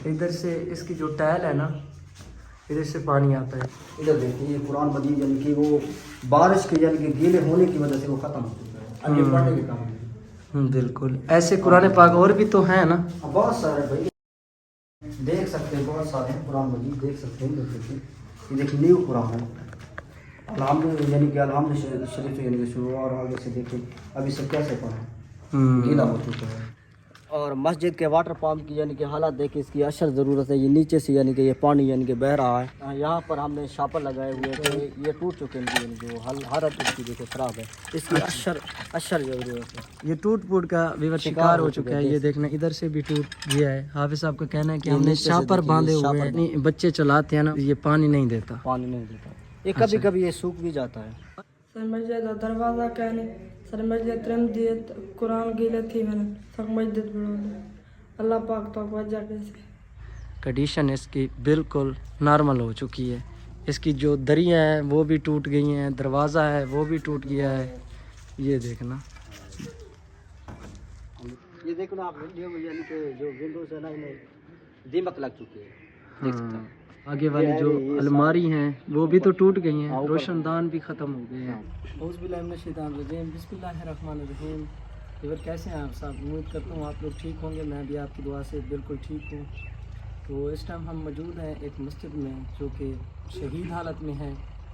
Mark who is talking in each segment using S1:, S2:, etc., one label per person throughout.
S1: ادھر سے اس کی جو ٹائل ہے نا ادھر سے پانی آتا ہے.
S2: ادھر دیکھیے یہ قرآن مجید یعنی کہ وہ بارش کے یعنی کہ گیلے ہونے کی وجہ سے وہ ختم ہو چکا ہے. اب یہ پڑھنے کے کام ہے.
S1: بالکل ایسے قرآن پاک اور بھی تو ہیں نا
S2: بہت سارے بھائی دیکھ سکتے ہیں, بہت سارے ہیں قرآن مجید دیکھ سکتے ہیں. یہ دیکھیے نیو قرآن ہے الحمد یعنی کہ الحمد شریف یعنی کہ شروع اور آگے سے دیکھیں ابھی سے کیسے پڑھا گیلا ہو چکا ہے. اور مسجد کے واٹر پمپ کی یعنی کہ حالت دیکھیں, اس کی اشر ضرورت ہے. یہ نیچے سے یعنی کہ یہ پانی یعنی کہ بہہ رہا ہے. یہاں پر ہم نے شاپر لگائے ہوئے تھے, یہ ٹوٹ چکے ہیں یعنی کہ حالت اس کی دیکھیں خراب ہے. اس کی اشر ضرورت ہے.
S1: یہ ٹوٹ پوٹ کا بھی شکار ہو چکا ہے. یہ دیکھنا ادھر سے بھی ٹوٹ گیا ہے. حافظ صاحب کا کہنا ہے کہ ہم نے شاپر باندھے ہوئے ہیں, بچے چلاتے ہیں نا یہ پانی نہیں دیتا.
S2: یہ کبھی کبھی یہ سوکھ بھی جاتا ہے.
S3: سر مسجد دروازہ کہنے سر مسجد ترم دیت قرآن گیلے تھی میں نے سر مسجد بڑھو اللہ پاک تو وجہ کیسے
S1: کنڈیشن اس کی بالکل نارمل ہو چکی ہے. اس کی جو دریاں ہیں وہ بھی ٹوٹ گئی ہیں, دروازہ ہے وہ بھی ٹوٹ گیا ہے. یہ دیکھنا
S2: یہ دیکھنا آپ ویڈیو میں یعنی کہ جو ونڈوز ہے نا انہیں دیمک لگ چکی ہے. دیکھ سکتے ہیں
S1: آگے والی جو الماری ہیں وہ بھی تو ٹوٹ گئی ہیں, روشن دان بھی ختم ہو گئے ہیں. اعوذ باللہ من الشیطان الرجیم, بسم اللہ الرحمن الرحیم. کیسے ہیں آپ صاحب؟ امید کرتا ہوں آپ لوگ ٹھیک ہوں گے. میں بھی آپ کی دعا سے بالکل ٹھیک ہوں. تو اس ٹائم ہم موجود ہیں ایک مسجد میں جو کہ شہید حالت میں ہے.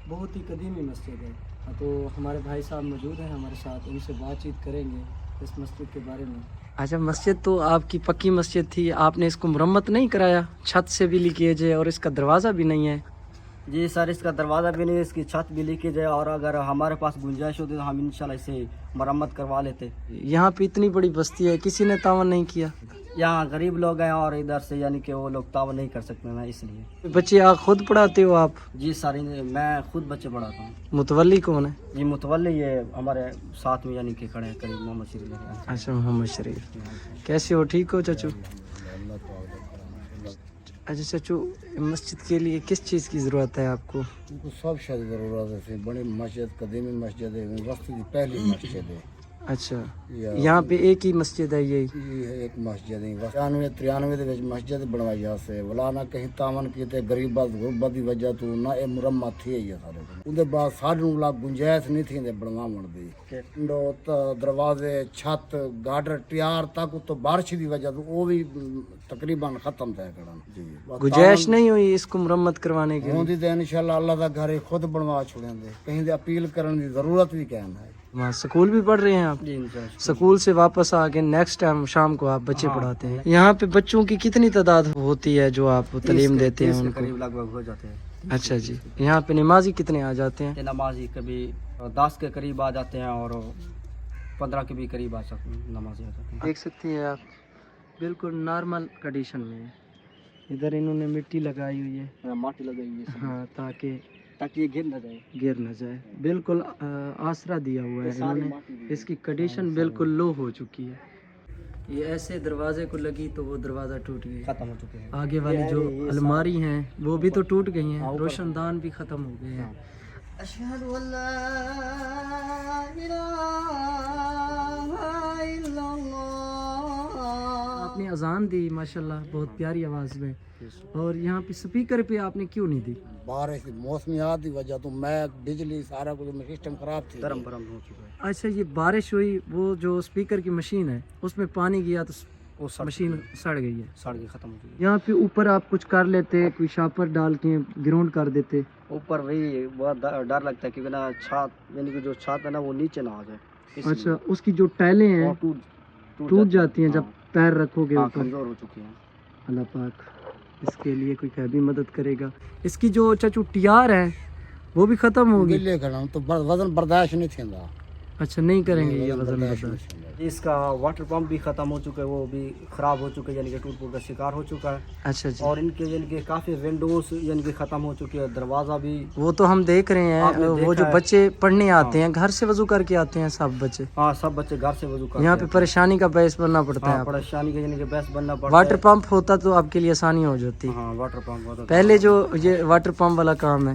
S1: بہت ہی قدیمی مسجد ہے. تو ہمارے بھائی صاحب موجود ہیں ہمارے ساتھ, ان سے بات چیت کریں گے اس مسجد کے بارے میں. اچھا, مسجد تو آپ کی پکی مسجد تھی, آپ نے اس کو مرمت نہیں کرایا؟ چھت سے بھی لیکیج ہے اور اس کا دروازہ بھی نہیں ہے.
S2: جی سر, اس کا دروازہ بھی نہیں, اس کی چھت بھی لیکیج ہے, اور اگر ہمارے پاس گنجائش ہوتی تو ہم انشاءاللہ اسے مرمت کروا لیتے.
S1: یہاں پہ اتنی بڑی بستی ہے, کسی نے تعاون نہیں کیا.
S2: یہاں غریب لوگ ہیں اور ادھر سے یعنی کہ وہ لوگ تعاون نہیں کر سکتے نا, اس لیے.
S1: بچے آپ خود پڑھاتے ہو آپ؟
S2: جی سر, میں خود بچے پڑھاتا ہوں.
S1: متولی کون ہے؟
S2: جی متولی یہ ہمارے ساتھ میں یعنی کہ کھڑے ہیں قریب محمد شریف.
S1: اچھا محمد شریف. کیسے ہو, ٹھیک ہو چچو؟ اچھا چچو, مسجد کے لیے کس چیز کی ضرورت ہے آپ کو؟
S4: سب شاید ضرورت ہے. بڑی مسجد قدیمی مسجد ہے, وقت کی پہلی مسجد ہے.
S1: اچھا, یہاں پہ ایک ہی مسجد ہے یہی؟
S4: ایک مسجد ہے. 93 دے مسجد بنوائی جاسے ولا نہ کہیں تعاون کیتے غریبت غربت کی وجہ تو نہ اے مرمت تھی ہے سارے. اندر بعد ساڈوں لا گنجائش نہیں تھی بنواون دی. دروازے چھت گاڈر ٹیار تک تو بارش کی وجہ تو وہ بھی تقریباً ختم تھا کرن. جی
S1: گنجائش نہیں ہوئی اس کو مرمت کروانے کی؟
S4: ہوندی تے انشاءاللہ اللہ دا گھر خود بنوا چھوڑیں دے. کہیں دے اپیل کرن دی ضرورت بھی کہنا ہے.
S1: وہاں سکول بھی پڑھ رہے ہیں آپ؟ سکول سے واپس آ کے نیکسٹ ٹائم شام کو آپ بچے پڑھاتے ہیں. یہاں پہ بچوں کی کتنی تعداد ہوتی ہے جو آپ تعلیم دیتے ہیں ان کو؟
S2: لگ بھگ ہو جاتے ہیں.
S1: اچھا جی, یہاں پہ نمازی کتنے آ جاتے ہیں؟
S2: نمازی کبھی 10 کے قریب آ جاتے ہیں اور 15 کے بھی قریب آ سکتے ہیں نمازی آ جاتے ہیں.
S1: دیکھ سکتے ہیں آپ بالکل نارمل کنڈیشن میں ہے. ادھر انہوں نے مٹی لگائی ہوئی ہے,
S2: ماٹی لگائی ہوئی ہے
S1: ہاں تاکہ
S2: یہ گر نہ جائے.
S1: بالکل آسرا دیا ہوا ہے انہوں نے. اس کی کنڈیشن بالکل لو ہو چکی ہے. یہ ایسے دروازے کو لگی تو وہ دروازہ ٹوٹ گیا,
S2: ختم ہو چکے ہیں.
S1: آگے والی جو الماری ہیں وہ بھی تو ٹوٹ گئی ہیں, روشن دان بھی ختم ہو گئے ہیں.
S2: اشہد ان لا الہ الا اللہ.
S1: آپ نے اذان دی ماشاءاللہ بہت پیاری آواز میں, اور یہاں پہ سپیکر پہ آپ نے کیوں نہیں دی؟
S4: بارش کی موسمیات کی وجہ تو میں بجلی سارا کچھ سسٹم خراب تھی.
S2: گرم ہو چکا ہے.
S1: اچھا, یہ بارش ہوئی, وہ جو سپیکر کی مشین ہے اس میں پانی گیا تو وہ مشین سڑ گئی ہے,
S2: سڑ گئی, ختم ہو چکی ہے.
S1: یہاں پہ اوپر آپ کچھ کر لیتے, کوئی شاپر ڈال کے گراؤنڈ کر دیتے.
S2: اوپر وہی بہت ڈر لگتا ہے کیونکہ نا چھت یعنی کہ جو چھت ہے نا وہ نیچے نہ آ جائے.
S1: اچھا, اس کی جو ٹائلیں ہیں ٹوٹ جاتی ہیں جب پیر رکھو گے اوپر.
S2: کمزور ہو چکی ہیں.
S1: اللہ پاک اس کے لیے کوئی بھی مدد کرے گا. اس کی جو چچو ٹیار ہے وہ بھی ختم ہوگی.
S4: گلے کھڑا تو وزن برداشت نہیں تھیندا.
S1: اچھا, نہیں کریں گے یہ وزن برداشت.
S2: اس کا واٹر پمپ بھی ختم ہو چکا ہے, وہ بھی خراب ہو چکا ہے یعنی کہ ٹوٹ پھوٹ کا شکار ہو چکا ہے.
S1: اچھا جی,
S2: اور ان کے یعنی کہ کافی ونڈوز یعنی کہ ختم ہو چکے ہیں, دروازہ بھی.
S1: وہ تو ہم دیکھ رہے ہیں, وہ جو بچے پڑھنے آتے ہیں گھر سے وضو کر کے آتے ہیں سب بچے.
S2: ہاں, سب بچے گھر سے وضو کرتے ہیں.
S1: یہاں پہ پریشانی کا باعث بننا پڑتا ہے.
S2: پریشانی کا یعنی کہ باعث بننا پڑتا ہے.
S1: واٹر پمپ ہوتا تو آپ کے لیے آسانی ہو جاتی.
S2: ہاں, واٹر پمپ ہوتا.
S1: پہلے جو یہ واٹر پمپ والا کام ہے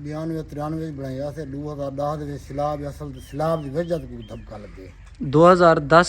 S4: 92-93 ਬਣਾਇਆ ਸੀ 2010 ਦੇ ਵਿੱਚ ਸਲਾਬ ਅਸਲ ਸਲਾਬ ਦੀ ਵਜ੍ਹਾ ਤੋਂ ਧਮਕਾ ਲੱਗੇ
S1: 2010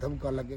S4: ਧਮਕਾ ਲੱਗੇ